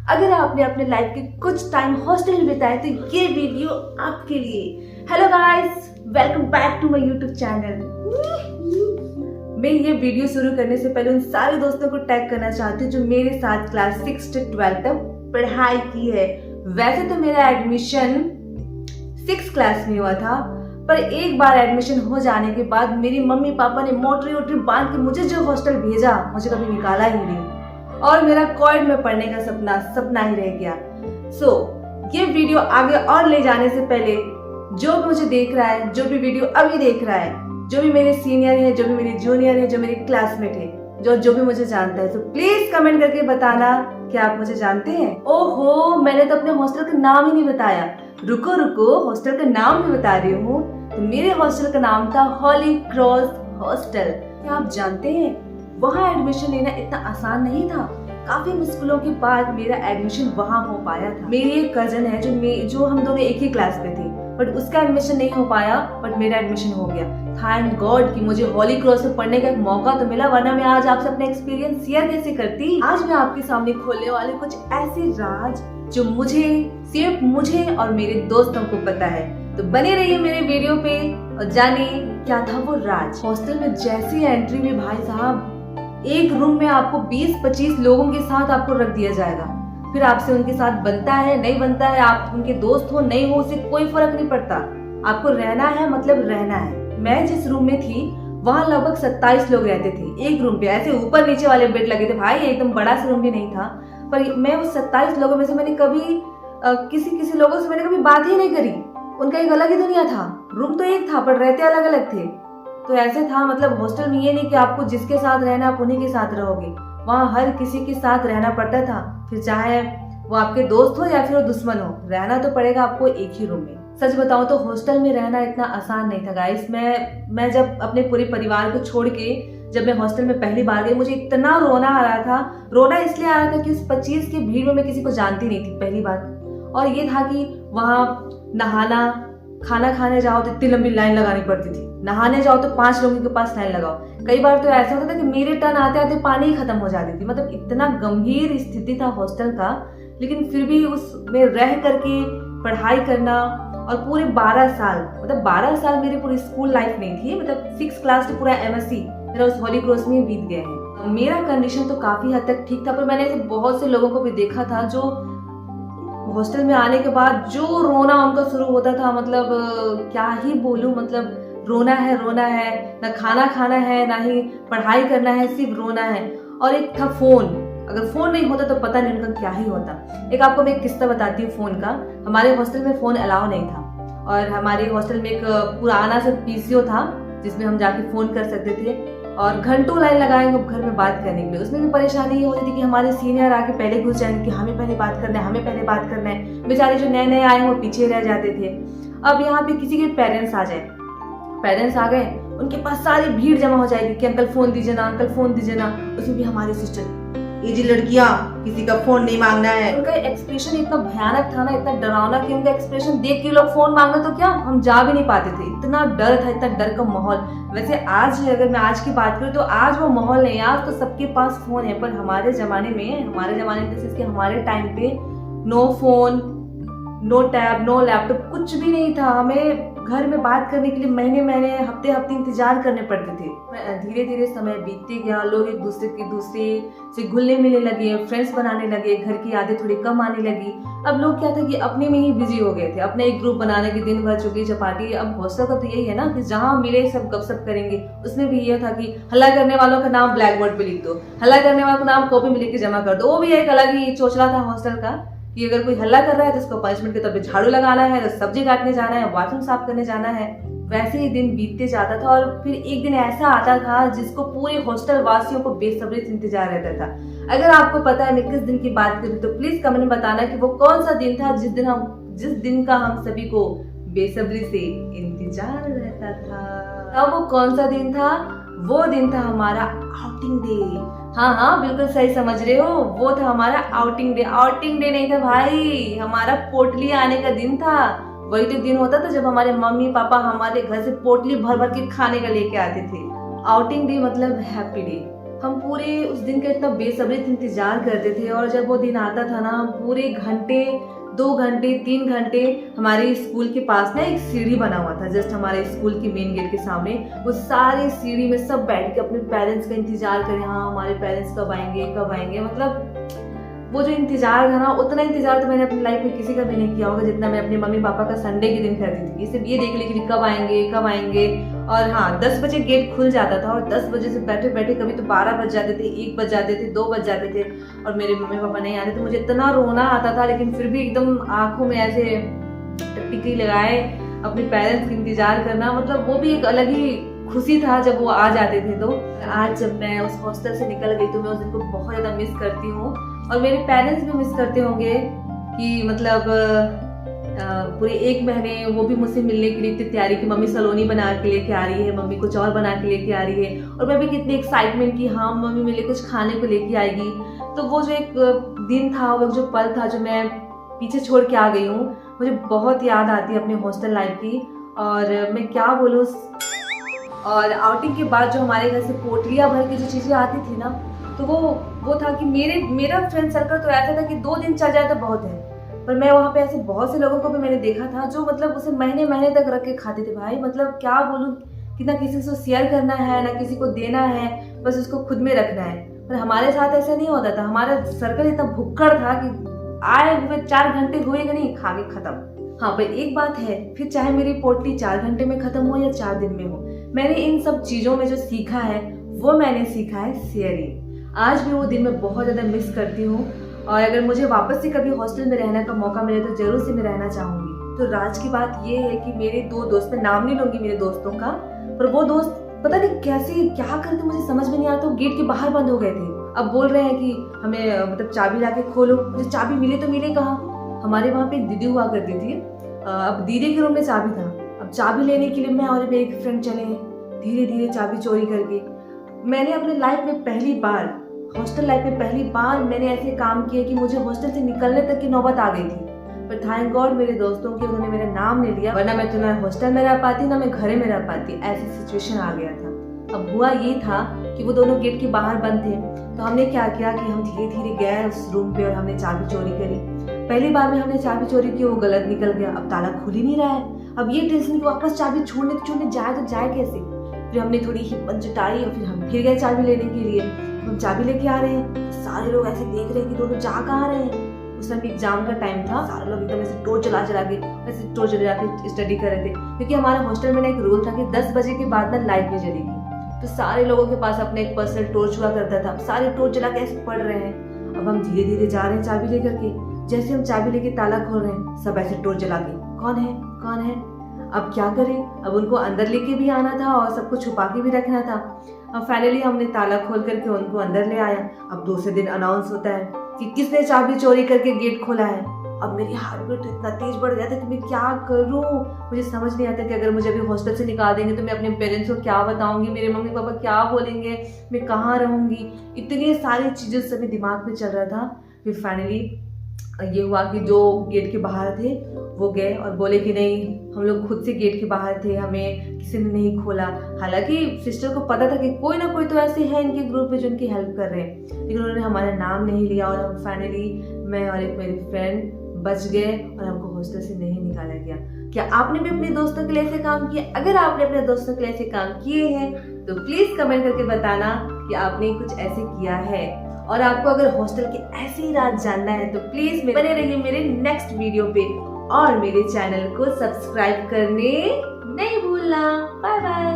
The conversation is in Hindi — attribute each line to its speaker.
Speaker 1: अगर आपने अपने लाइफ के कुछ टाइम हॉस्टल में बिताए तो ये वीडियो आपके लिए। Hello guys, welcome back to my YouTube channel. मैं ये वीडियो शुरू करने से पहले उन सारे दोस्तों को टैग करना चाहती हूँ जो मेरे साथ क्लास 6 से 12 तक पढ़ाई की है। वैसे तो मेरा एडमिशन 6 क्लास में हुआ था, पर एक बार एडमिशन हो जाने के बाद मेरी मम्मी पापा ने मोटरी वोटरी बांध के मुझे जो हॉस्टल भेजा, मुझे कभी निकाला ही नहीं और मेरा क्वाड में पढ़ने का सपना ही रह गया। ये वीडियो आगे और ले जाने से पहले जो भी मुझे देख रहा है, जो भी वीडियो अभी देख रहा है, जो भी मेरे सीनियर है, जो भी मेरे जूनियर है, जो मेरे क्लासमेट है, जो भी मुझे जानता है, तो प्लीज कमेंट करके बताना कि आप मुझे जानते हैं। ओहो, मैंने तो अपने हॉस्टल का नाम ही नहीं बताया। रुको, हॉस्टल का नाम भी बता रही हूँ। तो मेरे हॉस्टल का नाम था हॉली क्रॉस हॉस्टल। क्या आप जानते हैं वहाँ एडमिशन लेना इतना आसान नहीं था। काफी मुश्किलों के बाद मेरा एडमिशन वहाँ हो पाया था। मेरी एक कजन है जो हम दोनों एक ही क्लास में थे, बट उसका एडमिशन नहीं हो पाया, बट मेरा एडमिशन हो गया। थैंक गॉड कि मुझे हॉली क्रॉस में पढ़ने का एक मौका तो मिला, वरना मैं आज आपसे अपना एक्सपीरियंस शेयर कैसे करती। आज मैं आपके सामने खोलने वाले कुछ ऐसे राज जो सिर्फ मुझे और मेरे दोस्तों को पता है। तो बने रहिए मेरे वीडियो पे और जानिए क्या था वो राज। हॉस्टल में जैसी एंट्री में भाई साहब, एक रूम में आपको 20-25 लोगों के साथ आपको रख दिया जाएगा। फिर आपसे उनके साथ बनता है नहीं बनता है, आप उनके दोस्त हो नहीं हो, उससे कोई फर्क नहीं पड़ता। आपको रहना है मतलब रहना है। मैं जिस रूम में थी वहाँ लगभग 27 लोग रहते थे एक रूम पे। ऐसे ऊपर नीचे वाले बेड लगे थे भाई, एकदम बड़ा सा रूम भी नहीं था। पर मैं उस 27 लोगों में से मैंने कभी किसी लोगों से मैंने कभी बात ही नहीं करी। उनका एक अलग ही दुनिया था। रूम तो एक था पर रहते अलग अलग थे। तो ऐसे था, मतलब हॉस्टल में ये नहीं कि आपको जिसके साथ रहना आप उन्हीं के साथ रहोगे। वहाँ हर किसी के साथ रहना पड़ता था, फिर चाहे वो आपके दोस्त हो या फिर वो दुश्मन हो, रहना तो पड़ेगा आपको एक ही रूम में। सच बताऊं तो हॉस्टल में रहना इतना आसान नहीं था गाइस। मैं जब अपने पूरे परिवार को छोड़ के जब मैं हॉस्टल में पहली बार गई, मुझे इतना रोना आ रहा था। रोना इसलिए आ रहा था कि उस 25 की भीड़ में मैं किसी को जानती नहीं थी पहली बार। और ये था कि वहाँ नहाना, खाना खाने जाओ तो इतनी लंबी लाइन लगानी पड़ती थी। नहाने जाओ तो 5 लोगों के पास लाइन लगाओ। कई बार तो ऐसा होता था कि मेरे टर्न आते आते पानी ही खत्म हो जाती थी। मतलब इतना गंभीर स्थिति था हॉस्टल का, लेकिन फिर भी उसमें रह करके पढ़ाई करना। और पूरे 12 साल, मतलब 12 साल मेरी पूरी स्कूल लाइफ नहीं थी, मतलब 6 क्लास से पूरा MSc मेरा उस हॉली क्रॉस में बीत गए हैं। मेरा कंडीशन तो काफी हद तक ठीक था, पर मैंने ऐसे बहुत से लोगों को भी देखा था जो हॉस्टल में आने के बाद जो रोना उनका शुरू होता था। मतलब क्या ही बोलूं, मतलब रोना है, ना खाना खाना है, ना ही पढ़ाई करना है, सिर्फ रोना है। और एक था फोन। अगर फोन नहीं होता तो पता नहीं उनका क्या ही होता। एक आपको मैं एक किस्सा बताती हूँ फोन का। हमारे हॉस्टल में फोन अलाउ नहीं था और हमारे हॉस्टल में एक पुराना सा PCO था जिसमें हम जाके फोन कर सकते थे और घंटों लाइन लगाएंगे घर में बात करने के लिए। उसमें भी परेशानी ये होती थी कि हमारे सीनियर आके पहले घुस जाएंगे कि हमें पहले बात करना है। बेचारे जो नए आए हैं वो पीछे रह जाते थे। अब यहाँ पे किसी के पेरेंट्स आ गए, उनके पास सारी भीड़ जमा हो जाएगी कि अंकल फोन दीजिए ना। उसमें भी हमारे सिस्टर, ये जी लड़कियां, किसी का फोन नहीं मांगना है। उनका एक्सप्रेशन इतना भयानक था ना, इतना डरावना कि उनका एक्सप्रेशन देख के लोग फोन मांगना तो क्या, हम जा भी नहीं पाते थे। इतना डर था, इतना डर का माहौल। वैसे आज अगर मैं आज की बात करूँ तो आज वो माहौल नहीं है। आज तो सबके पास फोन है, पर हमारे जमाने में हमारे टाइम पे no phone, no tab, no laptop, कुछ भी नहीं था। हमें घर में बात करने के लिए महीने हफ्ते इंतजार करने पड़ते थे। धीरे धीरे समय बीतते गया, लोग एक दूसरे से घुलने मिलने लगे, फ्रेंड्स बनाने लगे, घर की यादें थोड़ी कम आने लगी। अब लोग क्या था कि अपने में ही बिजी हो गए थे, अपने एक ग्रुप बनाने के दिन भर चुकी चपाटी। अब हॉस्टल का तो यही है ना कि जहाँ मिले सब गपशप करेंगे। उसमें भी ये था कि हल्ला करने वालों का नाम ब्लैक बोर्ड पे लिख दो, हल्ला करने वालों का नाम कॉपी में लिख के जमा कर दो। वो भी एक अलग ही चोचला था हॉस्टल का कि अगर कोई हल्ला कर रहा है तो उसको पनिशमेंट के तौर पे झाड़ू लगाना है, तो सब्जी काटने जाना है, बाथरूम साफ करने जाना है। वैसे ही दिन बीतते जाता था और फिर एक दिन ऐसा आता था जिसको पूरे हॉस्टल वासियों को बेसब्री से इंतजार रहता था। अगर आपको पता है मैं किस दिन की बात करूं तो प्लीज कमेंट में बताना कि वो कौन सा दिन था जिस दिन का हम सभी को बेसब्री से इंतजार रहता था। अब वो कौन सा दिन था? वो दिन था हमारा आउटिंग डे। हाँ, बिल्कुल सही समझ रहे हो, वो था हमारा आउटिंग डे नहीं था भाई, हमारा पोटली आने का दिन था। वही तो दिन होता था जब हमारे मम्मी पापा हमारे घर से पोटली भर भर के खाने का लेके आते थे। आउटिंग डे मतलब हैप्पी डे। हम पूरे उस दिन का इतना बेसब्री से इंतजार करते थे, और जब वो दिन आता था ना, हम पूरे घंटे 2 घंटे 3 घंटे हमारे स्कूल के पास ना एक सीढ़ी बना हुआ था, जस्ट हमारे स्कूल की मेन गेट के सामने। वो सारे सीढ़ी में सब बैठ के अपने पेरेंट्स का इंतजार करें, हाँ हमारे पेरेंट्स कब आएंगे कब आएंगे। मतलब वो जो इंतजार था ना, उतना इंतजार तो मैंने अपनी लाइफ में किसी का भी नहीं किया होगा जितना मैं अपने मम्मी पापा का संडे के दिन करती थी। सिर्फ ये देख ली कि कब आएंगे कब आएंगे। और हाँ, 10 बजे गेट खुल जाता था, और 10 बजे से बैठे बैठे कभी तो 12 बज जाते थे, 1 बज जाते थे, 2 बज जाते थे, और मेरे मम्मी पापा नहीं आते थे। मुझे इतना रोना आता था, लेकिन फिर भी एकदम आंखों में ऐसे टिकली लगाए अपने पेरेंट्स का इंतजार करना, मतलब वो भी एक अलग ही खुशी था जब वो आ जाते थे। तो आज जब मैं उस हॉस्टल से निकल गई तो मैं उस दिन को बहुत ज़्यादा मिस करती हूँ, और मेरे पेरेंट्स भी मिस करते होंगे कि मतलब पूरे 1 महीने वो भी मुझसे मिलने के लिए इतनी तैयारी की, मम्मी सलोनी बना के लेके आ रही है, मम्मी कुछ और बना के लेके आ रही है, और मैं भी कितनी एक्साइटमेंट की हाँ मम्मी मेरे लिए कुछ खाने को लेके आएगी। तो वो जो एक दिन था, वो जो पल था जो मैं पीछे छोड़ के आ गई हूँ, मुझे बहुत याद आती है अपने हॉस्टल लाइफ की। और मैं क्या बोलूँ, और आउटिंग के बाद जो हमारे घर से पोटलियाँ भर के जो चीज़ें आती थी ना, तो वो था कि मेरा फ्रेंड सर्कल तो ऐसा था कि 2 दिन चल जाए तो बहुत है। पर मैं वहाँ पे ऐसे बहुत से लोगों को भी मैंने देखा था जो मतलब उसे महीने महीने तक रख के खाते थे। भाई मतलब क्या बोलूँ कि ना किसी से शेयर करना है ना किसी को देना है, बस उसको खुद में रखना है। पर हमारे साथ ऐसा नहीं होता था, हमारा सर्कल इतना भुक्कड़ था कि आए हुए 4 घंटे हुए कि नहीं, खा के खत्म। हाँ, पर एक बात है, फिर चाहे मेरी पोटली 4 घंटे में खत्म हो या 4 दिन में हो, मैंने इन सब चीज़ों में जो सीखा है वो मैंने सीखा है शेयरिंग। आज भी वो दिन मैं बहुत ज़्यादा मिस करती हूँ, और अगर मुझे वापस से कभी हॉस्टल में रहने का मौका मिले तो ज़रूर से मैं रहना चाहूँगी। तो राज की बात ये है कि मेरे 2 दोस्त, मैं नाम नहीं लूँगी मेरे दोस्तों का, पर वो दोस्त पता नहीं कैसे क्या करते मुझे समझ में नहीं आता, गेट के बाहर बंद हो गए थे। अब बोल रहे हैं कि हमें मतलब चाबी ला के खोलो। मुझे चाबी मिले तो मिले कहाँ। हमारे वहाँ पे एक दीदी हुआ करती थी, अब दीदी के रूम में चाबी था। अब चाबी लेने के लिए मैं और मेरे एक फ्रेंड चले धीरे धीरे चाबी चोरी करके। मैंने अपने लाइफ में पहली बार, हॉस्टल लाइफ में पहली बार मैंने ऐसे काम किए कि मुझे हॉस्टल से निकलने तक की नौबत आ गई थी। पर थैंक गॉड मेरे दोस्तों के, उन्होंने मेरा नाम नहीं लिया, वरना मैं तो ना हॉस्टल में रह पाती ना मैं घर में रह पाती। ऐसी सिचुएशन आ गया था। अब हुआ ये था कि वो दोनों गेट के बाहर बंद थे, तो हमने क्या किया कि हम धीरे धीरे गए उस रूम पे और हमने चाबी चोरी करी। पहली बार में हमने चाबी चोरी की, वो गलत निकल गया, अब ताला खुल ही नहीं रहा है। अब ये टेंशन कि वापस चाबी छोड़ने जाए तो जाए कैसे। फिर हमने थोड़ी हिम्मत जुटाई और फिर हम फिर गए चाबी लेने के लिए। हम चाबी लेके आ रहे हैं, सारे लोग ऐसे देख रहे हैं कि दोनों जा कहाँ रहे हैं। उस टाइम एग्जाम का टाइम था, सारे लोग एकदम ऐसे टॉर्च जला के ऐसे टॉर्च जला के स्टडी कर रहे थे, क्योंकि हमारे हॉस्टल में ना एक रूल था कि 10 बजे के बाद ना लाइट नहीं जलेगी। तो सारे लोगों के पास अपना एक पर्सनल टॉर्च हुआ करता था, सारे टॉर्च जला के ऐसे पढ़ रहे हैं। अब हम धीरे धीरे जा रहे हैं चाबी लेकर के, जैसे हम चाबी लेके ताला खोल रहे हैं सब ऐसे टॉर्च जला के कौन है कौन है। अब क्या करें, अब उनको अंदर लेके भी आना था और सबको छुपा के भी रखना था। अब फाइनली हमने ताला खोल करके उनको अंदर ले आया। अब दूसरे दिन अनाउंस होता है कि किसने चाबी चोरी करके गेट खोला है। अब मेरी हार्ट बीट इतना तेज बढ़ गया था कि मैं क्या करूं, मुझे समझ नहीं आता कि अगर मुझे अभी हॉस्टल से निकाल देंगे तो मैं अपने पेरेंट्स को क्या बताऊंगी, मेरे मम्मी पापा क्या बोलेंगे, मैं कहाँ रहूंगी। इतनी सारी चीज़ें सभी दिमाग में चल रहा था। फिर फाइनली ये हुआ कि जो गेट के बाहर थे वो गए और बोले कि नहीं, हम लोग खुद से गेट के बाहर थे, हमें किसी ने नहीं खोला। हालांकि सिस्टर को पता था कि कोई ना कोई तो ऐसे है इनके ग्रुप में जो इनकी हेल्प कर रहे हैं, लेकिन उन्होंने हमारा नाम नहीं लिया और हम फाइनली, मैं और एक मेरी फ्रेंड बच गए और हमको हॉस्टल से नहीं निकाला गया। क्या आपने भी अपने दोस्तों के लिए ऐसे काम किए? अगर आपने अपने दोस्तों के लिए ऐसे काम किए हैं तो प्लीज कमेंट करके बताना कि आपने कुछ ऐसे किया है। और आपको अगर हॉस्टल के ऐसे ही राज जानना है तो प्लीज बने रहिए मेरे नेक्स्ट वीडियो पे, और मेरे चैनल को सब्सक्राइब करने नहीं भूलना। Bye bye.